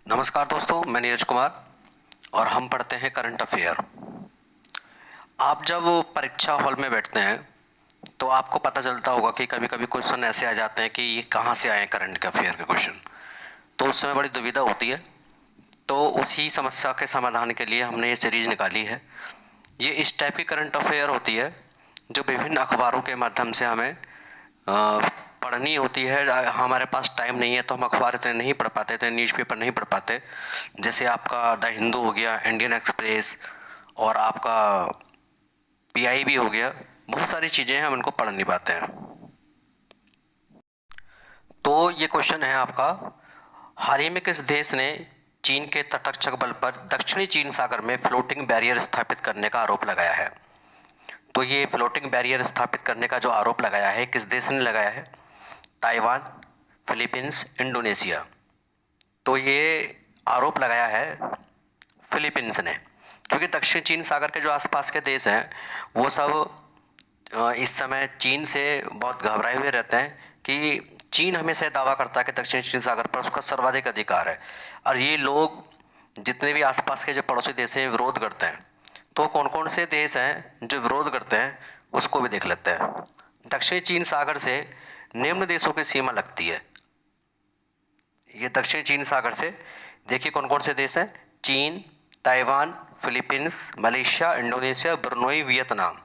नमस्कार दोस्तों, मैं नीरज कुमार और हम पढ़ते हैं करंट अफेयर। आप जब परीक्षा हॉल में बैठते हैं तो आपको पता चलता होगा कि कभी-कभी क्वेश्चन ऐसे आ जाते हैं कि ये कहाँ से आए करंट के अफेयर के क्वेश्चन। तो उस समय बड़ी दुविधा होती है। तो उसी समस्या के समाधान के लिए हमने ये सीरीज निकाली है। ये इस टाइप की करंट अफेयर होती है जो विभिन्न अखबारों के माध्यम से हमें पढ़नी होती है। हमारे पास टाइम नहीं है तो हम अखबार इतने नहीं पढ़ पाते थे, न्यूज़पेपर नहीं पढ़ पाते। जैसे आपका द हिंदू हो गया, इंडियन एक्सप्रेस और आपका पीआईबी हो गया। बहुत सारी चीज़ें हैं, हम इनको पढ़ नहीं पाते हैं। तो ये क्वेश्चन है आपका, हाल ही में किस देश ने चीन के तटरक्षक बल पर दक्षिणी चीन सागर में फ्लोटिंग बैरियर स्थापित करने का आरोप लगाया है? तो ये फ्लोटिंग बैरियर स्थापित करने का जो आरोप लगाया है, किस देश ने लगाया है? Taiwan, Philippines, Indonesia. तो ये आरोप लगाया है फिलीपींस ने, क्योंकि दक्षिण चीन सागर के जो आसपास के देश हैं वो सब इस समय चीन से बहुत घबराए हुए रहते हैं कि चीन हमेशा दावा करता है कि दक्षिण चीन सागर पर उसका सर्वाधिक अधिकार है, और ये लोग जितने भी आसपास के जो पड़ोसी देश हैं विरोध करते हैं। तो कौन कौन से देश हैं जो विरोध करते हैं उसको भी देख लेते हैं। दक्षिण चीन सागर से निम्न देशों की सीमा लगती है। ये दक्षिण चीन सागर से देखिए कौन कौन से देश हैं: चीन, Taiwan, Philippines, Malaysia, Indonesia, Brunei, Vietnam.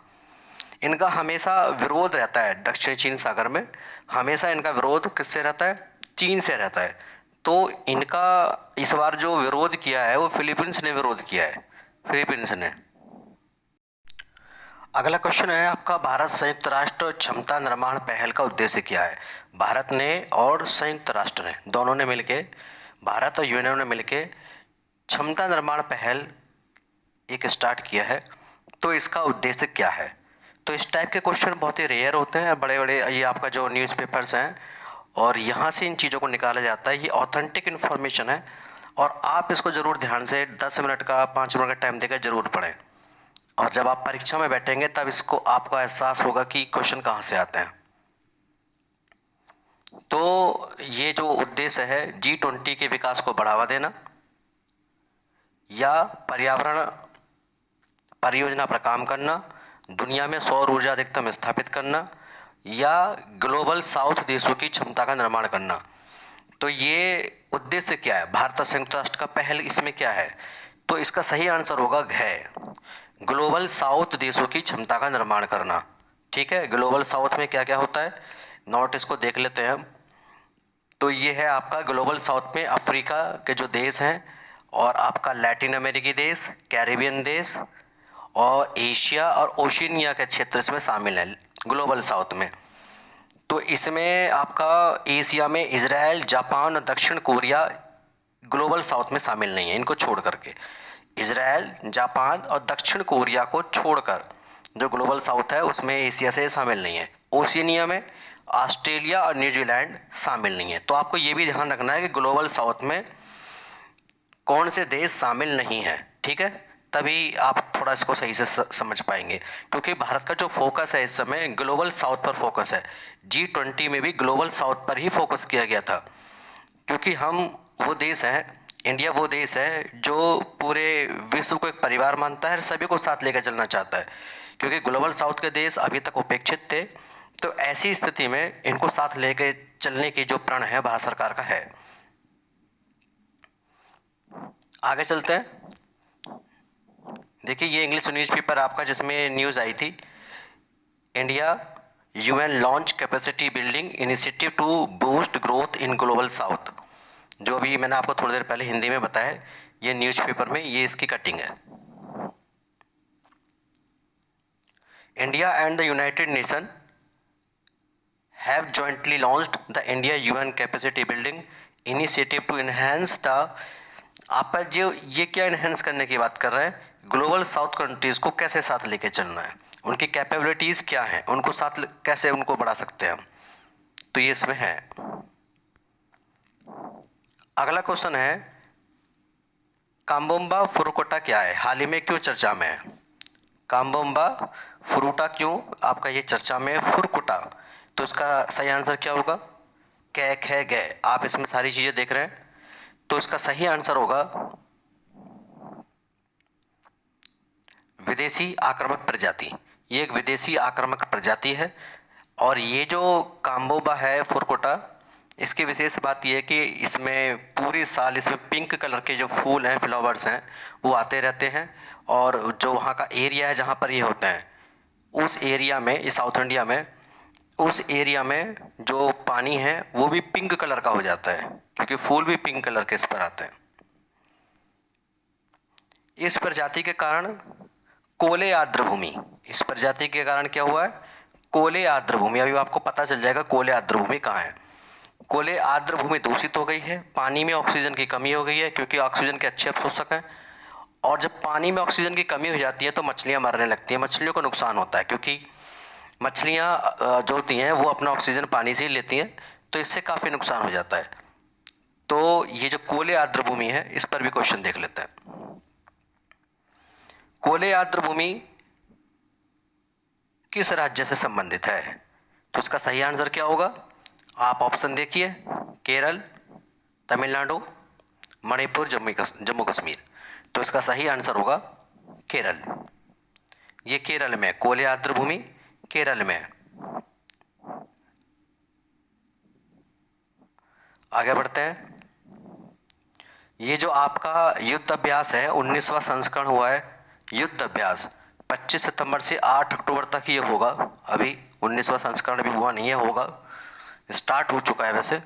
इनका हमेशा विरोध रहता है दक्षिण चीन सागर में। हमेशा इनका विरोध किससे रहता है? चीन से रहता है। तो इनका इस बार जो विरोध किया है वो फिलीपींस ने विरोध किया है, फिलीपींस ने। अगला क्वेश्चन है आपका, भारत संयुक्त राष्ट्र क्षमता निर्माण पहल का उद्देश्य क्या है? भारत ने और संयुक्त राष्ट्र ने, दोनों ने मिलके, भारत और यूएनओ ने मिलके क्षमता निर्माण पहल एक स्टार्ट किया है। तो इसका उद्देश्य क्या है? तो इस टाइप के क्वेश्चन बहुत ही रेयर होते हैं, बड़े बड़े ये आपका जो न्यूज़पेपर्स हैं और यहाँ से इन चीज़ों को निकाला जाता है। ये ऑथेंटिक इन्फॉर्मेशन है और आप इसको ज़रूर ध्यान से 10 मिनट का 5 मिनट का टाइम देकर ज़रूर पढ़ें, और जब आप परीक्षा में बैठेंगे तब इसको आपका एहसास होगा कि क्वेश्चन कहाँ से आते हैं। तो ये जो उद्देश्य है G20 के विकास को बढ़ावा देना, या पर्यावरण परियोजना पर काम करना, दुनिया में सौर ऊर्जा अधिकतम स्थापित करना, या ग्लोबल साउथ देशों की क्षमता का निर्माण करना। तो ये उद्देश्य क्या है? भारत और संयुक्त राष्ट्र का पहल इसमें क्या है? तो इसका सही आंसर होगा घ, ग्लोबल साउथ देशों की क्षमता का निर्माण करना। ठीक है, ग्लोबल साउथ में क्या क्या होता है, नोट इसको देख लेते हैं हम। तो ये है आपका ग्लोबल साउथ में अफ्रीका के जो देश हैं, और आपका लैटिन अमेरिकी देश, कैरेबियन देश, और एशिया और ओशिनिया के क्षेत्र इसमें शामिल है ग्लोबल साउथ में। तो इसमें आपका एशिया में इजराइल, जापान और दक्षिण कोरिया ग्लोबल साउथ में शामिल नहीं है। इनको छोड़ करके, इजराइल, जापान और दक्षिण कोरिया को छोड़कर जो ग्लोबल साउथ है उसमें एशिया से शामिल नहीं है। ओशिनिया में ऑस्ट्रेलिया और न्यूजीलैंड शामिल नहीं है। तो आपको ये भी ध्यान रखना है कि ग्लोबल साउथ में कौन से देश शामिल नहीं है। ठीक है, तभी आप थोड़ा इसको सही से समझ पाएंगे, क्योंकि भारत का जो फोकस है इस समय ग्लोबल साउथ पर फोकस है। G20 में भी ग्लोबल साउथ पर ही फोकस किया गया था, क्योंकि हम वो देश हैं, इंडिया वो देश है जो पूरे विश्व को एक परिवार मानता है, सभी को साथ लेकर चलना चाहता है। क्योंकि ग्लोबल साउथ के देश अभी तक उपेक्षित थे, तो ऐसी स्थिति में इनको साथ लेकर चलने की जो प्रण है भारत सरकार का है। आगे चलते हैं। देखिए ये इंग्लिश न्यूज़पेपर आपका जिसमें न्यूज़ आई थी, India UN launch capacity building initiative to boost growth in global south. जो अभी मैंने आपको थोड़ी देर पहले हिंदी में बताया, ये न्यूज़पेपर में ये इसकी कटिंग है। India and the United Nation have jointly launched the India UN capacity building initiative to enhance the, आपका जो ये क्या इनहेंस करने की बात कर रहे हैं, ग्लोबल साउथ कंट्रीज को कैसे साथ लेके चलना है, उनकी कैपेबिलिटीज क्या हैं, उनको साथ कैसे उनको बढ़ा सकते हैं हम। तो ये इसमें है। अगला क्वेश्चन है, काम्बोम्बा फुरुकोटा क्या है, हाल ही में क्यों चर्चा में है? काम्बोम्बा फ्रूटा क्यों आपका ये चर्चा में है? फुरकुटा, तो इसका सही आंसर क्या होगा? कै खे गए। आप इसमें सारी चीजें देख रहे हैं। तो इसका सही आंसर होगा विदेशी आक्रामक प्रजाति। ये एक विदेशी आक्रामक प्रजाति है। और ये जो काम्बोबा है फुरकोटा, इसकी विशेष बात यह है कि इसमें पूरे साल इसमें पिंक कलर के जो फूल हैं, फ्लावर्स हैं, वो आते रहते हैं। और जो वहाँ का एरिया है जहाँ पर ये होते हैं, उस एरिया में, ये साउथ इंडिया में, उस एरिया में जो पानी है वो भी पिंक कलर का हो जाता है, क्योंकि फूल भी पिंक कलर के इस पर आते हैं। इस प्रजाति के कारण कोले आर्द्र भूमि, इस प्रजाति के कारण क्या हुआ है? कोले आर्द्र भूमि। अभी आपको पता चल जाएगा कोले आर्द्र भूमि कहाँ है। कोले आर्द्र भूमि दूषित हो गई है, पानी में ऑक्सीजन की कमी हो गई है, क्योंकि ऑक्सीजन के अच्छे अवशोषक हैं। और जब पानी में ऑक्सीजन की कमी हो जाती है तो मछलियां मरने लगती हैं, मछलियों को नुकसान होता है, क्योंकि मछलियां जो होती हैं वो अपना ऑक्सीजन पानी से ही लेती हैं, तो इससे काफ़ी नुकसान हो जाता है। तो ये जो कोले आर्द्र भूमि है, इस पर भी क्वेश्चन देख लेते हैं। कोले आर्द्र भूमि किस राज्य से संबंधित है? तो इसका सही आंसर क्या होगा? आप ऑप्शन देखिए, केरल, तमिलनाडु, मणिपुर, जम्मू कश्मीर। तो इसका सही आंसर होगा केरल। ये केरल में, कोले आर्द्र भूमि केरल में है। आगे बढ़ते हैं। ये जो आपका युद्ध अभ्यास है, 19वां संस्करण हुआ है युद्ध अभ्यास, 25 सितंबर से 8 अक्टूबर तक ये होगा। अभी 19वां संस्करण भी हुआ नहीं है, होगा, स्टार्ट हो चुका है वैसे,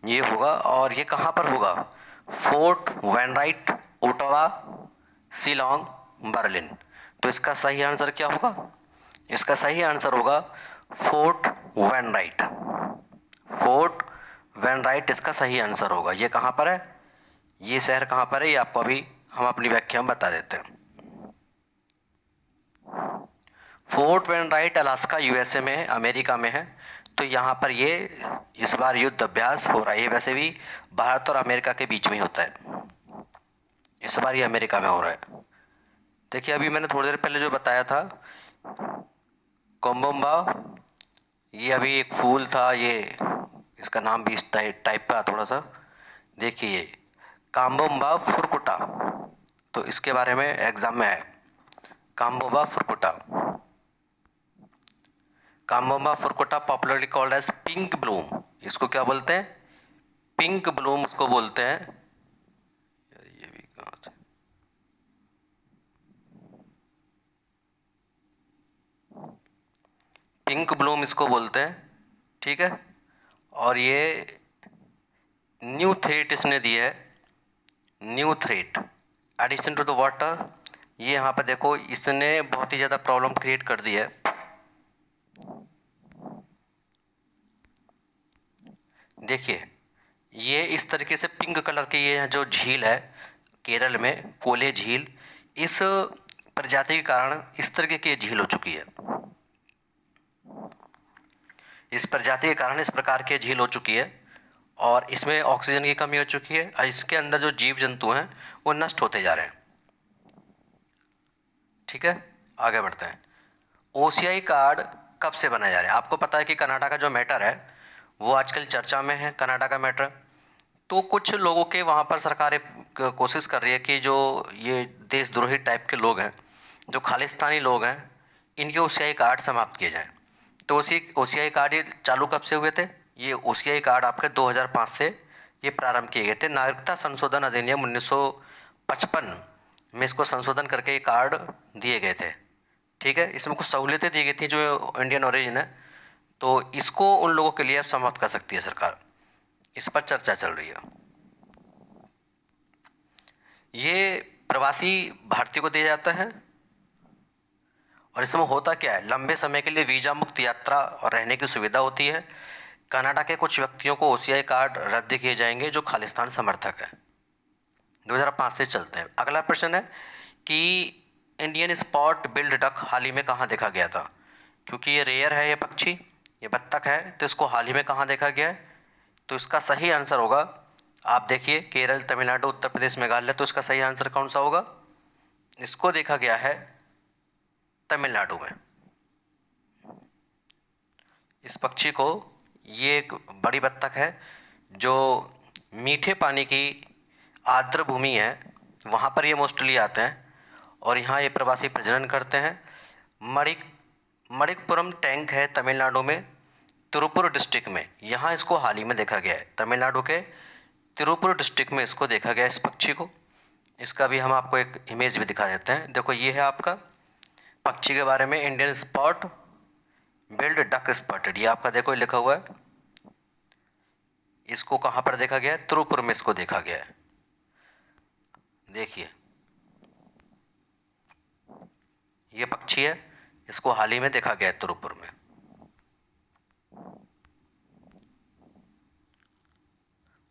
ये होगा। और ये कहाँ पर होगा? Fort Wainwright, Ottawa, Shillong, Berlin. तो इसका सही आंसर क्या होगा? इसका सही आंसर होगा फोर्ट वैनराइट। फोर्ट वैनराइट इसका सही आंसर होगा। ये कहाँ पर है? ये शहर कहाँ पर है, ये आपको अभी हम अपनी व्याख्या में बता देते हैं। फोर्ट वैनराइट अलास्का, यूएसए में है, अमेरिका में है। तो यहाँ पर ये इस बार युद्ध अभ्यास हो रहा है। ये वैसे भी भारत और अमेरिका के बीच में ही होता है, इस बार ये अमेरिका में हो रहा है। देखिए, अभी मैंने थोड़ी देर पहले जो बताया था कोम्बोम्बा, ये अभी एक फूल था, ये इसका नाम भी इस टाइप का थोड़ा सा। देखिए, काम्बोम्बा फुरकुटा, तो इसके बारे में एग्जाम में है, Cabomba furcata. Cabomba furcata popularly called as pink bloom. इसको क्या बोलते हैं? पिंक ब्लूम उसको बोलते हैं। ये भी कहाँ से? पिंक ब्लूम इसको बोलते हैं, ठीक है। और ये न्यू थ्रेट इसने दी है, new threat addition to the water. ये यहाँ पे देखो, इसने बहुत ही ज़्यादा प्रॉब्लम क्रिएट कर दी है। देखिए, ये इस तरीके से पिंक कलर की ये जो झील है केरल में, कोले झील, इस प्रजाति के कारण इस तरीके की झील हो चुकी है। इस प्रजाति के कारण इस प्रकार की झील हो चुकी है, और इसमें ऑक्सीजन की कमी हो चुकी है, और इसके अंदर जो जीव जंतु हैं वो नष्ट होते जा रहे हैं। ठीक है, आगे बढ़ते हैं। ओसीआई कार्ड कब से बनाया जा रहा है? आपको पता है कि कनाडा का जो मैटर है वो आजकल चर्चा में है, कनाडा का मैटर। तो कुछ लोगों के वहाँ पर सरकारें कोशिश कर रही है कि जो ये देशद्रोही टाइप के लोग हैं, जो खालिस्तानी लोग हैं, इनके ओसीआई कार्ड समाप्त किए जाएं। तो ओसीआई कार्ड ये चालू कब से हुए थे? ये ओसीआई कार्ड आपके 2005 से ये प्रारंभ किए गए थे। नागरिकता संशोधन अधिनियम 1955 में इसको संशोधन करके ये कार्ड दिए गए थे। ठीक है, इसमें कुछ सहूलियतें दी गई थी जो इंडियन ओरिजिन है, तो इसको उन लोगों के लिए अब समाप्त कर सकती है सरकार। इस पर चर्चा चल रही है। ये प्रवासी भारतीय को दिया जाता है, और इसमें होता क्या है, लंबे समय के लिए वीजा मुक्त यात्रा और रहने की सुविधा होती है। कनाडा के कुछ व्यक्तियों को ओसीआई कार्ड रद्द किए जाएंगे जो खालिस्तान समर्थक है। 2005 से चलते हैं। अगला प्रश्न है कि इंडियन स्पॉट बिल्ड डक हाल ही में कहाँ देखा गया था? क्योंकि ये रेयर है, ये पक्षी, ये बत्तख है, तो इसको हाल ही में कहाँ देखा गया है? तो इसका सही आंसर होगा, आप देखिए, केरल, तमिलनाडु, उत्तर प्रदेश, मेघालय। तो इसका सही आंसर कौन सा होगा? इसको देखा गया है तमिलनाडु में। इस पक्षी को, ये एक बड़ी बत्तख है जो मीठे पानी की आर्द्र भूमि है, वहाँ पर ये मोस्टली आते हैं और यहाँ ये प्रवासी प्रजनन करते हैं। मणिकपुरम टैंक है तमिलनाडु में, तिरुपुर डिस्ट्रिक्ट में, यहाँ इसको हाल ही में देखा गया है। तमिलनाडु के तिरुपुर डिस्ट्रिक्ट में इसको देखा गया इस पक्षी को। इसका भी हम आपको एक इमेज भी दिखा देते हैं। देखो ये है आपका पक्षी के बारे में, Indian spot billed duck spotted, ये आपका देखो लिखा हुआ है। इसको कहाँ पर देखा गया है? तिरुपुर में इसको देखा गया है। देखिए ये पक्षी है, इसको हाल ही में देखा गया है तिरुपुर में।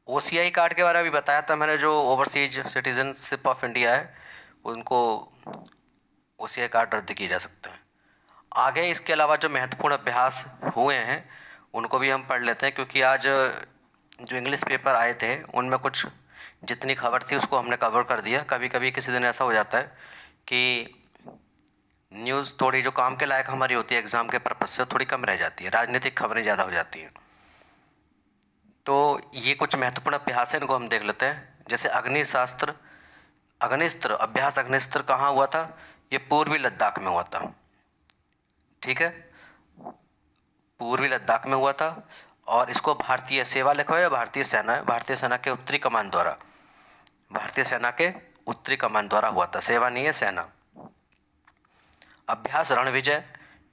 ओसीआई कार्ड के बारे में भी बताया था मैंने, जो ओवरसीज सिटीजनशिप ऑफ इंडिया है उनको ओसीआई कार्ड रद्द किए जा सकते हैं। आगे इसके अलावा जो महत्वपूर्ण अभ्यास हुए हैं उनको भी हम पढ़ लेते हैं, क्योंकि आज जो इंग्लिश पेपर आए थे उनमें कुछ जितनी खबर थी उसको हमने कवर कर दिया। कभी कभी किसी दिन ऐसा हो जाता है कि न्यूज़ थोड़ी जो काम के लायक हमारी होती है एग्ज़ाम के पर्पज़ से थोड़ी कम रह जाती है, राजनीतिक खबरें ज़्यादा हो जाती हैं। तो ये कुछ महत्वपूर्ण अभ्यास है, इनको हम देख लेते हैं। जैसे अग्निस्त्र कहाँ हुआ था? ये पूर्वी लद्दाख में हुआ था। ठीक है, पूर्वी लद्दाख में हुआ था। और इसको भारतीय सेवा लिखा है, भारतीय सेना है, भारतीय सेना के उत्तरी कमान द्वारा, भारतीय सेना के उत्तरी कमान द्वारा हुआ था, सेवा नहीं है, सेना। अभ्यास रणविजय,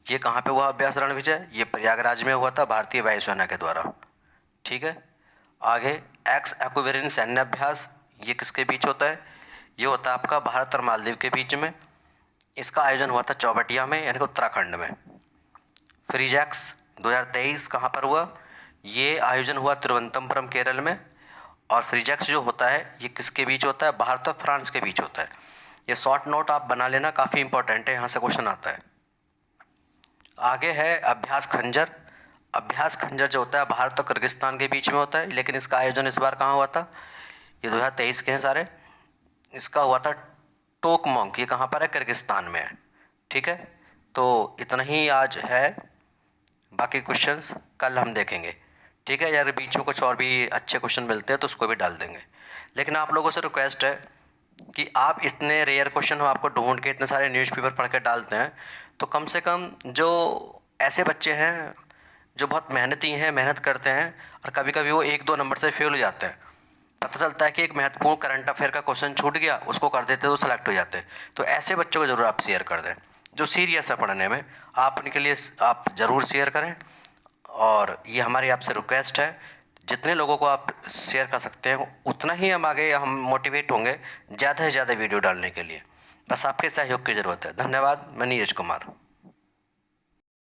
ये कहाँ पे हुआ अभ्यास रणविजय? ये प्रयागराज में हुआ था, भारतीय वायुसेना के द्वारा। ठीक है, आगे एक्स एक्विरिन सैन्य अभ्यास, ये किसके बीच होता है? ये होता है आपका भारत और मालदीव के बीच में। इसका आयोजन हुआ था चौबटिया में, यानी कि उत्तराखंड में। फ्रीजैक्स 2023 कहाँ पर हुआ? ये आयोजन हुआ तिरुवनंतपुरम केरल में। और फ्रीजैक्स जो होता है ये किसके बीच होता है? भारत और फ्रांस के बीच होता है। ये शॉर्ट नोट आप बना लेना, काफ़ी इंपॉर्टेंट है, यहाँ से क्वेश्चन आता है। आगे है अभ्यास खंजर। अभ्यास खंजर जो होता है भारत और किर्गिस्तान के बीच में होता है, लेकिन इसका आयोजन इस बार कहाँ हुआ था? ये 2023 के हैं सारे। इसका हुआ था टोकमोंग, ये कहाँ पर है? किर्गिस्तान में है। ठीक है, तो इतना ही आज है, बाकी क्वेश्चंस कल हम देखेंगे। ठीक है यार, बीच में कुछ और भी अच्छे क्वेश्चन मिलते हैं तो उसको भी डाल देंगे। लेकिन आप लोगों से रिक्वेस्ट है कि आप इतने रेयर क्वेश्चन हम आपको ढूंढ के इतने सारे न्यूज़पेपर पढ़ के डालते हैं, तो कम से कम जो ऐसे बच्चे हैं जो बहुत मेहनती हैं, मेहनत करते हैं और कभी कभी वो 1-2 नंबर से फेल हो जाते हैं, पता चलता है कि एक महत्वपूर्ण करंट अफेयर का क्वेश्चन छूट गया, उसको कर देते तो सेलेक्ट हो जाते हैं। तो ऐसे बच्चों को ज़रूर आप शेयर कर दें जो सीरियस है पढ़ने में, आप उनके लिए आप ज़रूर शेयर करें। और ये हमारी आपसे रिक्वेस्ट है, जितने लोगों को आप शेयर कर सकते हैं उतना ही हम मोटिवेट होंगे ज़्यादा से ज़्यादा वीडियो डालने के लिए। बस आपके सहयोग की ज़रूरत है। धन्यवाद। मैं नीरज कुमार।